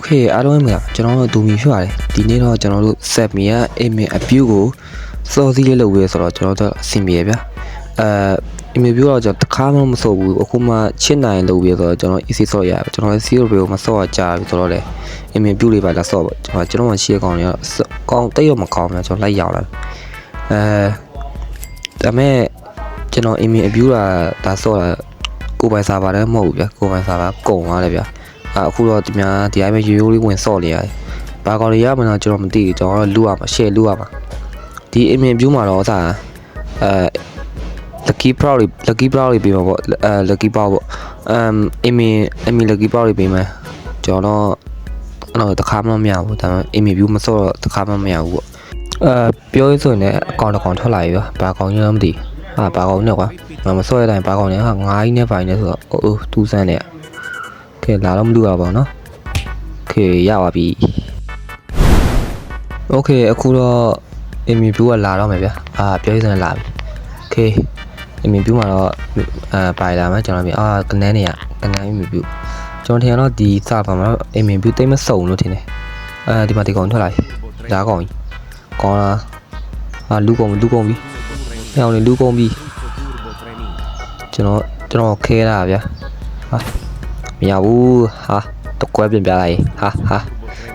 Okay အားလုံးပဲကျွန်တော်တို့ဒူမီဖြစ်ပါတယ်ဒီနေ့တော့ကျွန်တော်တို့ set မီရဲ့ email abuse ကိုစောစီးလေးလုပ်ရဲဆိုတော့ကျွန်တော်တို့အဆင်ပြေဗျာemail abuse တော့ကျွန်တော်တခါမှမစောဘူးအခုမှချစ်နိုင်လုပ်ရဲဆိုတော့ကျွန်တော် easy စောရရကျွန်တော်လည်း zero ကိုမစောရကြာပြီဆိုတော့လေ email abuse လေးပါလာစောပေါ့ကျွန်တော်မှရှိရကောင်တွေကောင်းတိတ်ရမကောင်းဘူးကျွန်တော်လိုက်ရောက်လာဒါမဲ့ကျွန်တော် email abuse ဒါစောတာကိုပိုင်စာပါတယ်မဟုတ်ဘူးဗျာကိုပိုင်စာပါကုန်သွားတယ်ဗျာအခုတော့ဒီများဒီအိုင်ပဲရိုးရိုးလေးဝင်စော့နေရတယ်။ဘာကော်လေးရမလားကျွန်တော်မသိဘူးကျွန်တော်လူရမှာ share လူရမှာဒီ email view မှာတော့ça lucky proud လေးပေးမှာပေါ့lucky power ပေါ့email lucky power လေးပေးမှာကျွန်တော်တော့တခါမှမရဘူးဒါပေမဲ့ email view မစော့တော့တခါမှမရဘူးပေါ့ပြောရဆိုရင်လည်းအကောင့်တစ်ကောင်ထွက်လာပြီဗျာဘာကောင်ကြီးတော့မသိဘာကောင်နဲ့ကွာငါမစော့ရတိုင်းဘာကောင်နဲ့ဟာငါးကြီးနဲ့ပိုင်းနဲ့ဆိုတော့အိုးတူးဆန်းနေကဲလာတော့မလုပ်ရပါဘူးเนาะโอเคရပါပြီโอเคအခုတော့ email view ကလာတော့မယ်ဗျာပြောရစမ်းလာပြီโอเค email view မှာတော့ပိုင်လာမယ်ကျွန်တော်ပြင်ကနန်းနေရကနန်း email view ကျွန်တော်ထင်တော့ဒီ server မှာတော့ email view တိတ်မစုံလို့ထင်တယ်ဒီမှာဒီကောင်ထွက်လာပြီဓာတ်ကောင်ကြီးကောင်းလားလူကုန်ပြီဟဲ့အောင်လေလူကုန်ပြီကျွန်တော်ခဲတာဗျာမရဘူးဟာတကွဲပြင်ပြလိုက်ဟာ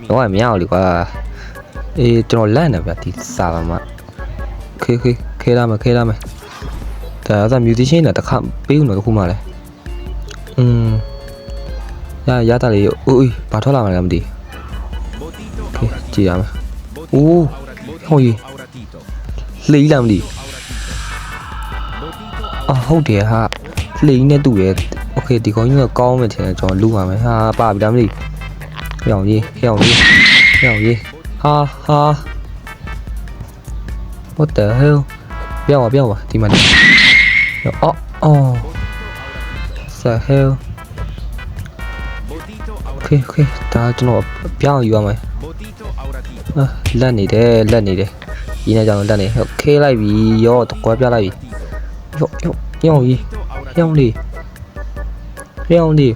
တော့မရအောင်လေကွာကျွန်တော်လန့်နေဗျဒီစာပါမှာခဲလာမယ်ဒါက musician နဲ့တခါပေးဦးတော့တခုမှလဲရတာလေဦးဘာထွက်လာမှလည်းမသိကြည့်ရမယ်အိုးဟိုကြီးလှီးလာမသိဟုတ်တယ်ဟာလှီးနဲ့တူတယ်โอเคဒီကောင်ကြီးကကောင်းမယ်ထင်တယ်ကျွန်တော်လူပါမယ်ဟာပါပြီလားမသိဟျောင်းကြီးဟာ what the hell ပြောင်းပါဒီမှာsa hell โอเคဒါကျွန်တော်ပြောင်းယူရမယ်လက်နေတယ်ဒီနေ့ကြောင်လက်နေခဲလိုက်ပြီရောတကွဲပြလိုက်ပြီဟျောင်းလေး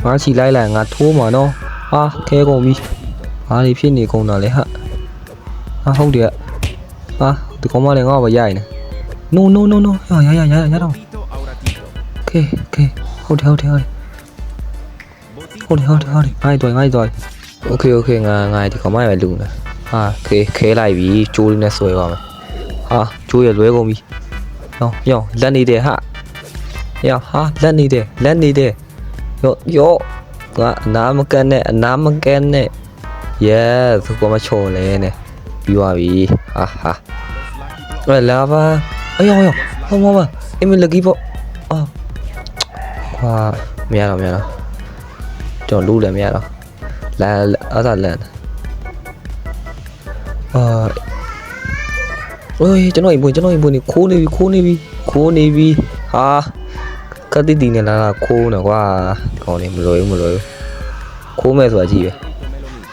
ငါချီလိုက်ငါထိုးမှာနော်ဟာခဲကုန်ပြီဘာတွေဖြစ်နေကုန်တာလဲဟာဟုတ်တယ်ဒီကောင်မလည်းငါ့ဘာရိုက်နေ no ရတော့โอเคဟုတ်တယ်ငါ့တော်โอเคငါဒီကောင်မလည်းလူနေခဲလိုက်ပြီကျိုးလေးနဲ့ဆွဲပါမယ်ကျိုးရလွဲကုန်ပြီယောလက်နေတယ်ဟာလက်နေတယ်ယောကအနာမကန်နဲ့yes ကိုမချိုလဲနဲ့ပြီးသွားပြီလာပါယောဟောမအမေလကီပေါ့ခွာမရတော့ကျွန်တော်လူလည်းမရတော့လာအဲ့ဒါလန်ကျွန်တော်အိမ်ပွင့်နေခိုးနေပြီကတိတီနဲ့လာခိုးနေကွာကောင်းနေမလွယ်ဘူးခိုးမဲ့ဆိုတာကြည့်ပဲ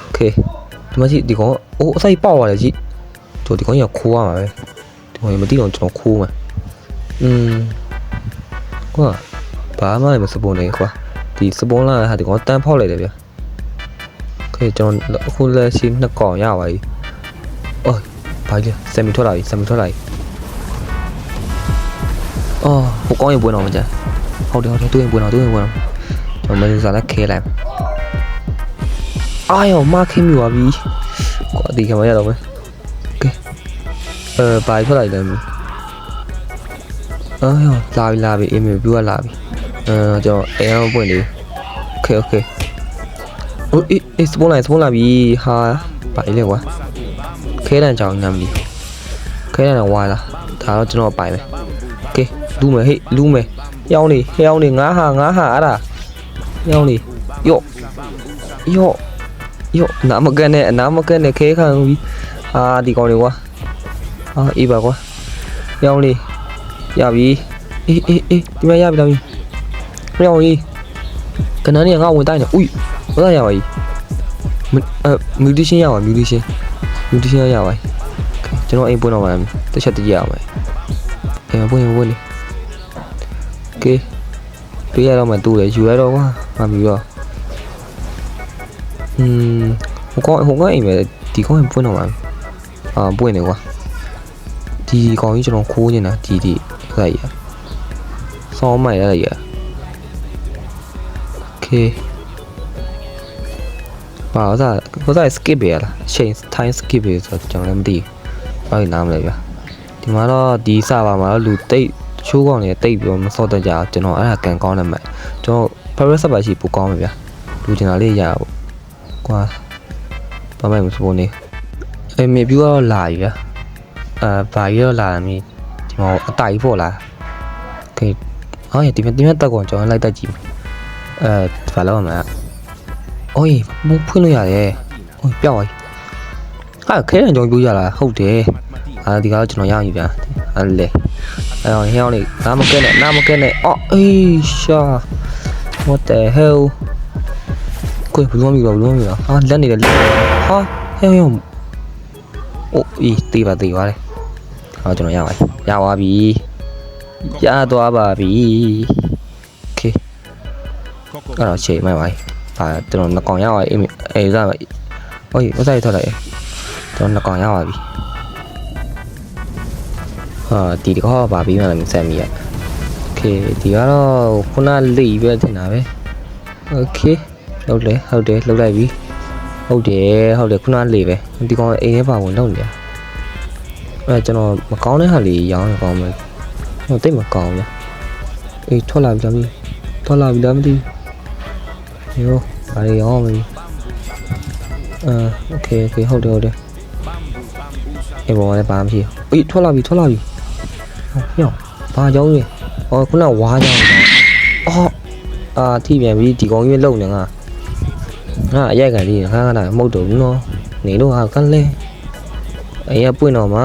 โอเคဒီမှာကြည့်ဒီကောင်အစိုက်ပေါက်ရတယ်ကြည့်ဒီကောင်ကြီးကခိုးရမှာပဲဒီကောင်ကြီးမသိအောင်ကျွန်တော်ခိုးမှာကွာဘာမှမစပွန်နေကွာဒီစပွန်လာဟာဒီကောင်တန်းဖောက်လိုက်တယ်ဗျာโอเคကျွန်တော်အခုလက်ရှိနှစ်ကောင်ရပါပြီဘာလဲဆမ်မီထွက်လာပြီဟိုကောင်းရင်ပွင့်အောင်မကြဟုတ်တယ်သူရင်ပွင့်အောင်ကျွန်တော်မင်းစားလက်ခဲလိုက်ယောမခင်းမြွာပြီကွာဒီကမရတော့မယ်โอเคဘာထွက်လိုက်လဲယောလာပြီအေးမျိုးပြောလာပြီကျွန်တော်အဲအောင်ပွင့်နေโอเคအေးစပွန်လာပြီဟာဘာလဲကွာခဲတန်ကြောင်ညမ်းပြီခဲတန်တော့ဝါလာဒါတော့ကျွန်တော်ပိုင်မယ်โอเคလူမယ်ဟျောင်းနေငါဟာအဲ့ဒါဟျောင်းနေယောနာမကန်နဲ့ခဲခံပြီဒီကောင်တွေကွာအေးပါကွာဟျောင်းနေရပြီအေးဒီမှာရပြီလားဟျောင်းကြီးကနန်းနေငါဝင်တိုင်းနေဘာသာရပါကြီးမြူတီရှင်ရပါရပါကျွန်တော်အိမ်ပွင့်တော့မှာတစ်ချက်တကြရအောင်ပွင့်နေโอเคပြရတော့မှတူတယ်ယူရတော့ကွာမပြီးတော့ ဟိုကအိမ်ပဲဒီကောင်ပွင့်တော့မှာပွင့်နေကွာဒီကောင်ကြီးကျွန်တော်ခိုးနေတာဒီအဲ့ရစောင်းမိုက်အဲ့ရโอเคဘာသာ skip ပဲလား change time skip ပဲဆိုတော့ကျွန်တော်လည်းမသိဘူးဘာလို့နားမလဲဗျာဒီမှာတော့ဒီစပါမှာတော့လူတိတ်ချိုးကောင်တွေတိတ်ပြီးတော့မစော့တတ်ကြအောင်ကျွန်တော်အဲ့ဒါကန်ကောင်းတယ်မဲ့ကျွန်တော် private server ရှိပိုကောင်းမှာဗျာလူကျင်တာလေးရပါကွာဘာမှမစပေါ်နေမြေပြူကတော့လာပြီဗျာဘာကြီးတော့လာမီဒီမှာအတိုင်ဖို့လားโอเคဟောဒီမြတ်တက်ကောင်ကျွန်တော်လိုက်တက်ကြည့်ဘာလို့မလဲအိုးမဖွင့်လို့ရတယ်ဟိုပြောက်သွားခဲတယ်ကျွန်တော်ပြောရလားဟုတ်တယ်ဒီကတော့ကျွန်တော်ရအောင်ပြီဗျာလေအဲ့တော့ဟဲ့အောင်လေနားမကဲနဲ့အော်အေးရှာ what the hell ကိုဘလုံးမီတော့လက်နေတယ်ဟာဟဲ့အိုးတေးပါလေဟောကျွန်တော်ရသွားပြီရသွားပါပြီโอเคအဲ့တော့ချိန်မှပါကျွန်တော်နှစ်ကောင်ရသွားအေးစားဟိုဥစားရထွက်လိုက်ကျွန်တော်နှစ်ကောင်ရသွားပြီဒီကောပါပြီးမှလည်းဆက်မိရโอเคဒီကတော့ခုနလိပဲတင်တာပဲโอเคဟုတ်တယ်လှုပ်လိုက်ပြီဟုတ်တယ်ခုနလိပဲဒီကောင်အိမ်ထဲပါဝင်လှုပ်နေအဲ့ကျွန်တော်မကောင်းတဲ့ဟာလေးရောင်းရကောင်းမယ်ဟိုတိတ်မကောင်းဘူးအေးထွက်လာပြီလားမသိရောဘာတွေရောင်းမလဲโอเคဟုတ်တယ်အေးဘောလည်းပါမရှိအေးထွက်လာပြီဟောဘာကြောင်းလဲခုနဝါးကြောင်းထိပြန်ပြီဒီကောင်ကြီးလုံနေငါအရိုက်ကန်လေးခါမဟုတ်တော့ဘူးနော်နေတော့ကလဲအေးပွင့်တော့မှာ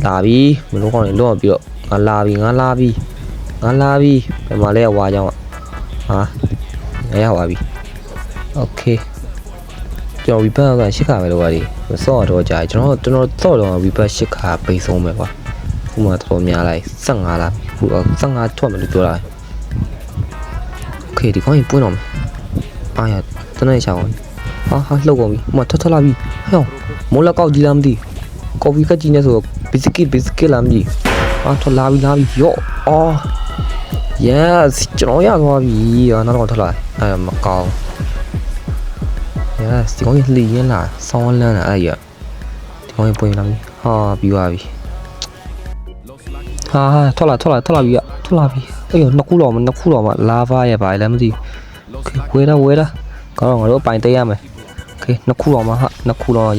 လာပြီမလို့ကောင်းနေလော့ပြီးတော့ငါလာပြီဘယ်မှာလဲဝါကြောင်းရပါပြီโอเคကျွန်တော် repair က8ခါပဲလို့ပါဒီဆော့တော့ကြာကျွန်တော်ဆော့တော့ repair 8ခါပိတ်ဆုံးပဲကွာခုမှတော်များလိုက်15လားခု15ထွက်မယ်လို့ပြောတာโอเคဒီကောင်းရင်ပွင့်တော့မယ်အားရတနေ့ချောင်းဟာလှုပ်ကုန်ပြီမထွက်လာပြီဟဲ့မိုးလက်ကောက်ကြီးလားမသိကော်ဖီကတ်ကြီးနေဆို biscuit လားမသိထွက်လာပြီရောyes ကျွန်တော်ရသွားပြီနောက်တော့ထွက်လာမကောင်း yes ဒီကောင်ကြီးလှည့်ရင်းလာဆောင်းလန်းလာအဲ့ရဒီကောင်ကြီးပွင့်လာပြီပြီးသွားပြီထွက်လာပြီအေးနှစ်ခုတော့မှလာဗာရပါလဲမသိဝဲတာကောင်းတော့ငါတို့ပိုင်သိရမယ်โอเคနှစ်ခုတော့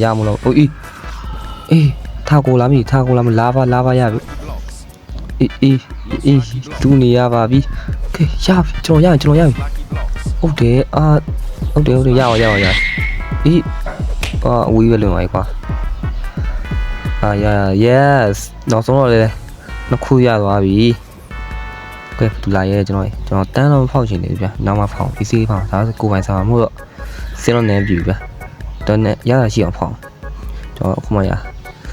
ရမလို့အေးထားကိုလာမလာဗာရပြီအေးသူနေရပါပြီโอเคရပြီကျွန်တော်ရပြီဟုတ်တယ်ရအေးအဝေးပဲလွန်ပါ ကွာyes နောက်ဆုံးတော့လေနှစ်ခုရသွားပြီကဲလာရဲကျွန်တော်တန်းတော့ဖောက်ချင်နေပြီဗျာနောက်မှဖောက် PC ဖောက်ဒါဆိုကိုယ်ပိုင်စားမှာမဟုတ်တော့စင်းတော့နေပြီဗျာတော့နဲ့ရတာရှိအောင်ဖောက်ကျွန်တော်အခုမှရ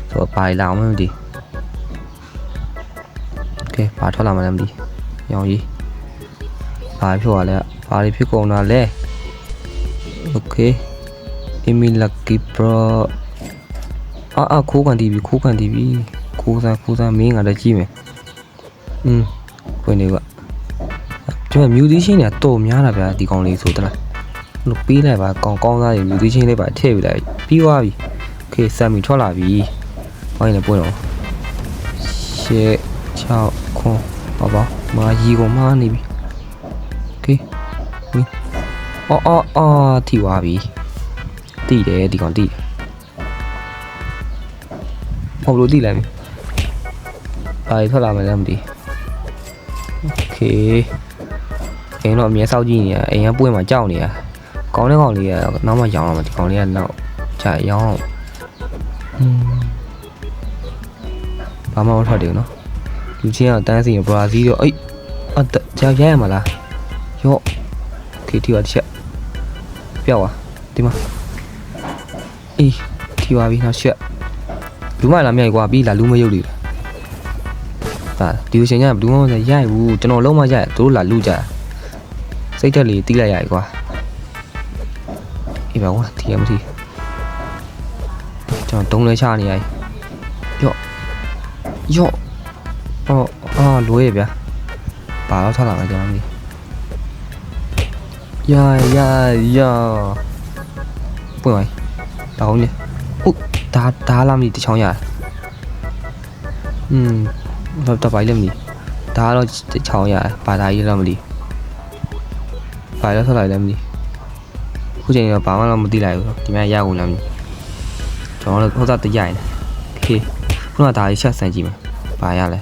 ဆိုတော့ပါလာအောင်မသိကဲဘာထွက်လာမှလည်းမသိရောင်ကြီးဘာဖြစ်သွားလဲဘာတွေဖြစ်ကုန်တာလဲโอเคEmi Lucky Pro ခိုးကန်တီးပြီခိုးစားမင်းကလည်းကြည့်မယ်ဖွင့်နေကဒီမှာ musician တွေတော်များတာဗျာဒီကောင်လေးဆိုတလားလို့ပေးလိုက်ပါကောင်းစားရ musician လေးပါထည့်ပြလိုက်ပြီးသွားပြီโอเคဆမ်မီထွက်လာပြီဟောရင်လည်းပွင့်တော့ရှေ့6ခွန်ပါမာကြီးကိုမားနေပြီโอเคထိသွားပြီတိတယ်ဒီကောင်တိဟုတ်လို့တိလိုက်ပြီထွက်လာမယ်လည်းမသိโอเคအိမ်တော့အမြဲစောက်ကြည့်နေရအိမ်ကပွင့်မှာကြောက်နေရကောင်းတဲ့ကောင်လေးကနောက်မှရောင်းတော့မှာဒီကောင်လေးကနောက်ကြာရောင်းဘာမှမထွက်တယ်နော်လူချင်းကတန်းစီဘရာဇီးတော့ကြာရရမှာလားရော့โอเคထိပါတစ်ချက်ပြောက်သွားဒီမှာထိပါပြီနောက်ချက်လူမလာမြိုက်ကွာပြီးလာလူမရုပ်တွေဒီလိုချိန်ကျရင်ဘယ်သူမှမရိုက်ဘူးကျွန်တော်လုံးမရိုက်သူတို့လာလူကြစိတ်ထက်လေးတီးလိုက်ရိုက်ကွာ အေးပါကွာတီးရမတီးကျွန်တော်တုံးလဲချနေရရော့လွဲရဗျာပါတော့ထွက်လာမယ်ကျွန်တော်မသိယာပွင့်ပါတောင်းနေဟုတ်ဒါလာမသိတချောင်းရတော့ပါလိမ့်မသိဒါတော့တချောင်းရပါတာကြီးတော့မသိပါတော့ထွက်လာလည်းမသိခုချိန်တော့ဘာမှတော့မသိလိုက်ဘူးဒီမှာရကုန်လားမသိကျွန်တော်တို့ဟိုသားတရိုက်နေโอเคခုနကဒါကြီးချက်ဆန်ကြည့်မယ်ဘာရလဲ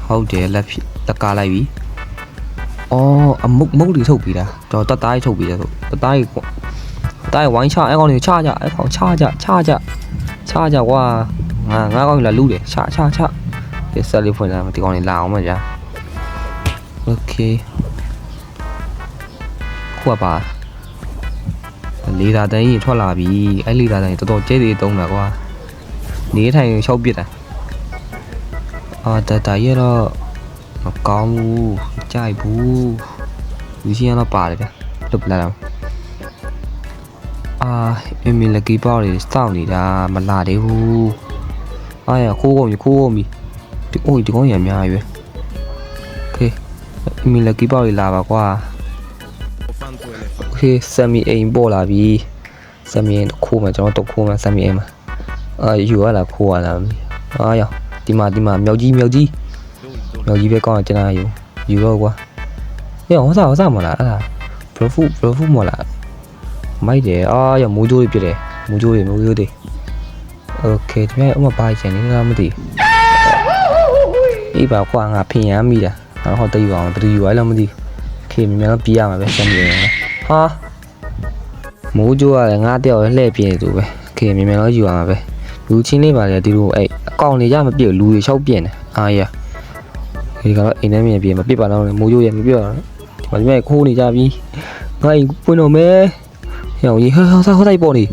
ဟုတ်တယ်လက်ကားလိုက်ပြီအမုတ်တွေထုတ်ပြီးတာတော့တသားကြီးထုတ်ပြီးတယ်ဆိုတသားကြီးဝိုင်းချအဲ့ကောင်တွေချကြအဲ့ကောင်ချကြကွာငါကောင်ကြီးလာလူတယ်ချဒီဆက်လေးဖွင့်လာဒီကောင်တွေလာအောင်မကြာโอเคခုကပါလေသာတန်းကြီးထွက်လာပြီအဲ့လေသာတန်းကြီးတော်တော်ကျဲသေးတုံးတာကွာနေထိုင်ရှောက်ပစ်တာဒါရတော့မကောင်းဘူးကြိုက်ဘူးလူချင်းတော့ပါတယ်ဗျလွတ်ပလာတော့အမီလကီပေါတွေစောင့်နေတာမလာသေးဘူးရခိုးကုန်ပြီဒီကောင်ရအများကြီးပဲโอเคအမီလကီပေါတွေလာပါကွာโอเคဆမ်မီအိမ်ပေါ်လာပြီဆမ်မီအိမ်ခိုးမှာကျွန်တော်တော့ခိုးမှာဆမ်မီအိမ်မှာယူရလားခိုးရလားရောဒီမှာမြောက်ကြီးပဲကောင်းတယ်ကျွန်တော်ယူတော့ကွာဟောစားမလားအဲ့ဒါဘရဖူမလားမိုက်တယ်ရမိုးကြိုးတွေပြတယ်မိုးကြိုးတွေโอเคဒီမဲ့ဥမပါချင်နေလားမသိအေးပါကွာငါဖင်ရမ်းမိတာငါဟောတိတ်ပါအောင်ဘယ်သူယူရလဲမသိโอเคမြန်တော့ပြေးရမှာပဲစမ်းပြေဟာမိုးကြိုးရတယ်ငါတယောက်လှည့်ပြင်းနေသူပဲโอเคမြန်တော့ယူရမှာပဲလူချင်းလေးပါလေဒီလိုအဲ့အကောင်နေကြမပြည့်လူတွေလျှောက်ပြင်းတယ်ဒီကတော့အိမ်ထဲမြင်ပြမပြစ်ပါတော့မိုးကြိုးရမပြစ်ပါတော့ဒီမဲ့ခိုးနေကြပြီငါအိမ်ပွင့်တော့မယ်ဟောကြီးဟောတိုက်ပေါ်နေ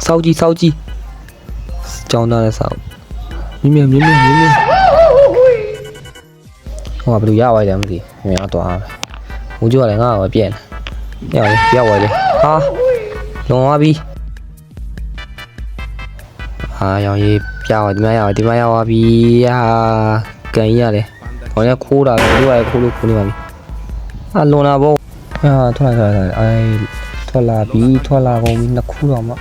စောက်ကြီးကြောင်းသားတဲ့စောက်မြင်ဟိုကဘယ်လိုရသွားတယ်မသိမြင်တော့အားမိုးကြိုးကလည်းငါ့ကိုပြည့်နေရောက်သွားတယ်ဟာလွန်သွားပြီရောင်ကြီးပြသွားဒီမှာရောက်သွားပြီကန်ရတယ်ဟောရခိုးတာပဲသူကခိုးလို့ခိုးနေပါပြီလွန်လာပေါ့ထွက်လာထွက်လာကုန်ပြီနှစ်ခုတော့မှ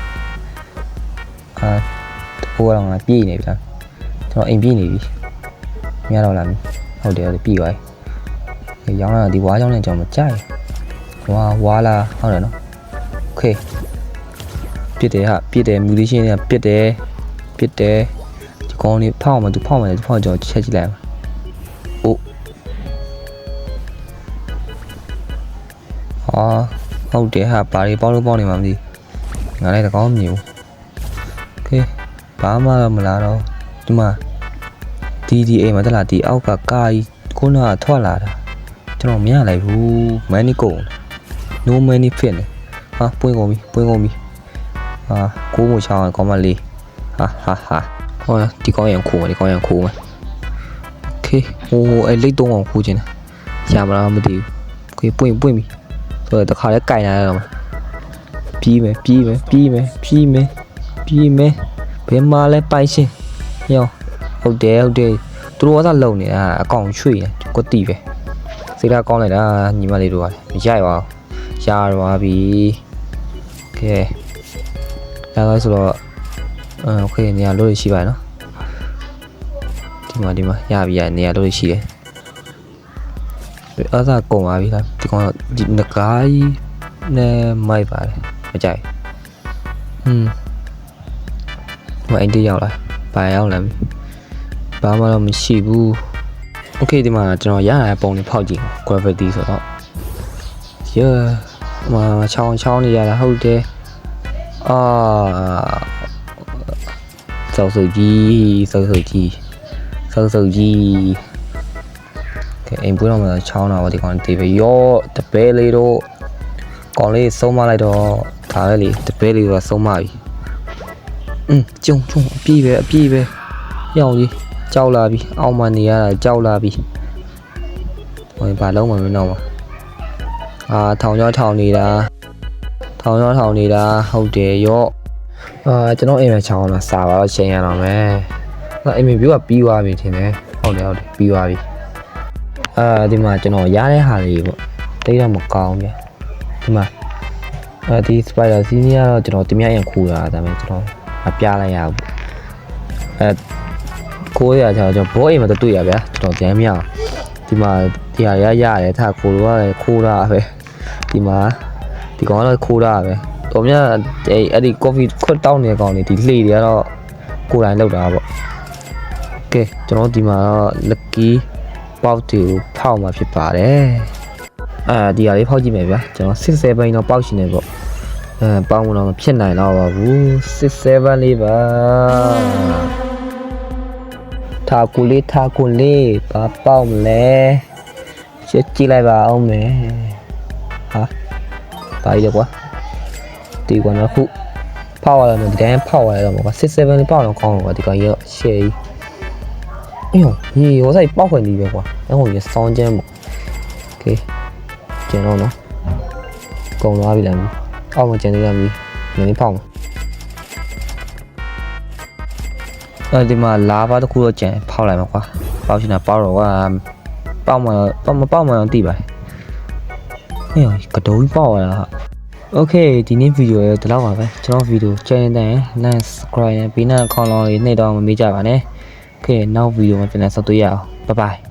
ဟိုကတော့ငါပြေးနေပြီလားကျွန်တော်အိမ်ပြေးနေပြီမရတော့လားဟုတ်တယ်ပြေးသွားပြီရောင်းလာဒီဝါးကြောင်းနဲ့ကျွန်တော်မကြိုက်ဝါလာဟုတ်တယ်နော်โอเคပြစ်တယ်မြူလေးရှင်းနေပြစ်တယ်ဒီကောင်လေးဖောက်မှသူဖောက်ကျွန်တော်ချက်ကြည့်လိုက်ဟုတ်တယ်ဟာပါရီပေါက်လို့ပေါက်နေမှာမသိငါလည်းတကောင်းမြင်ဘူးโอเคဘာမှမလာတော့ဒီမှာဒီအိမ်မှာတက်လာဒီအောက်ကကာကြီးခုနကထွက်လာတာကျွန်တော်မရလိုက်ဘူးမန်နီကုန် no money fit နေပွင့်ကုန်ပြီကိုးမချောင်းကောင်းမလေးဟာဟောဒီကောင်းရန်ခိုးမယ်โอเคအဲ့လိတ်တုံးအောင်ခိုးခြင်းရမလားမသိဘူးโอเคပွင့်ပြီဆိုတော့တခါလဲကြိုင်လာတော့ပြေးမယ်ဘယ်မှာလဲပိုင်ရှင်ရောဟုတ်တယ်သူတို့ကသာလုံနေတာအကောင်ရွှေ့နေကိုတီးပဲစိတ်ဓာတ်ကောင်းလိုက်တာညီမလေးတို့ကမရိုက်ပါဘူးရသွားပြီโอเคရသွားဆိုတော့โอเคနေရာလို့ရှိပါနော်ဒီမှာရပြီနေရာလို့ရှိတယ်အဲ့ဒါကုန်ပါပြီလားဒီကောင်ဒီငကားကြီးနဲ့မိုက်ပါတယ်မကြိုက်မအိမ်တရောက်လာဘာရောက်လာဘာမှတော့မရှိဘူးโอเคဒီမှာကျွန်တော်ရရပုံလေးဖောက်ကြည့် gravity ဆိုတော့ချောင်းနေရတာဟုတ်တယ်စောက်စုပ်ကြီးအိမ်ပွေးတော့မှချောင်းတာပေါ့ဒီကောင်ဒီပဲတပဲလေးတော့ကောင်လေးဆုံးမလိုက်တော့ဒါပဲလေတပဲလေးတော့ဆုံးမပြီကျုံအပြည့်ပဲရောင်ကြီးကြောက်လာပြီအောက်မှနေရတာကြောက်လာပြီဟိုဘာလုံးမှမနှောက်ပါထောင်နေတာ ထောင်နေတာဟုတ်တယ်ရော့ကျွန်တော်အိမ်မှာချောင်းလာစာပါတော့ချိန်ရတော့မယ်အိမ်မပြောကပြီးသွားပြီထင်တယ်ဟုတ်တယ်ပြီးသွားပြီဒီမှာကျွန်တော်ရတဲ့ဟာလေးပေါ့တိတ်တော့မကောင်းဗျဒီမှာဒီ spider senior တော့ကျွန်တော်တမရရင်ခူတာဒါပေမဲ့ကျွန်တော်မပြလိုက်ရဘူးကိုရကြတော့ဘောအိမ်မှာတွေ့ရဗျာကျွန်တော်ကြမ်းမရဒီမှာဒီဟာရတယ်ထားကိုလိုကခိုးတာပဲဒီမှာဒီကောင်ကတော့ခိုးတာပဲတော်များအဲ့ဒီ coffee ခွတ်တောင်းနေကောင်နေဒီလှေတွေကတော့ကိုယ်တိုင်လောက်တာပေါ့ကဲကျွန်တော်ဒီမှာတော့ lucky ပေါက်တူဖောက်မှာဖြစ်ပါတယ်ဒီဟာလေးဖောက်ကြည့်မယ်ဗျာကျွန်တော်67တော့ပေါက်ရှင်နေပေါ့ပေါက်မလို့မဖြစ်နိုင်တော့ပါဘူး67လေးပါထားကိုလေးပါပေါက်မလဲချက်ကြည့်လိုက်ပါအောင်မယ်ဟာပါရကွာဒီကတော့ခုဖောက်ရတယ်ဒီတိုင်းဖောက်ရတော့ပေါ့67လေးပေါက်တော့ကောင်းတော့ဒီကောင်ကြီးတော့ရှယ်ကြီးအေးဟေးဟိုဆိုင်ပေါက်ခွင့်ဒီပဲကွာအဲ့ဟိုကြီးစောင်းကျန်းပေါ့โอเคကျန်တော့နော်ကုန်သွားပြီလားအောက်မှာကျန်နေရပြီနည်းနည်းဖောက်မှာဒီမှာလာပါတခုတော့ကျန်ဖောက်လိုက်မှာကွာပေါက်ရှင်တာပေါက်တော့ကွာပေါက်မှာမပေါက်မှာတော့သိပါတယ်အေးကတုံးပေါက်ရတာโอเคဒီနေ့ဗီဒီယိုရဲ့ဒီလောက်ပါပဲကျွန်တော်ဗီဒီယို channel တိုင်း like subscribe နဲ့ပြီးနောက်ခေါင်းလောင်းလေးနှိပ်တော့မမေ့ကြပါနဲ့โอเคနောက်ဗီဒီယိုမှာပြန်လည်ဆက်တွေ့ရအောင် bye bye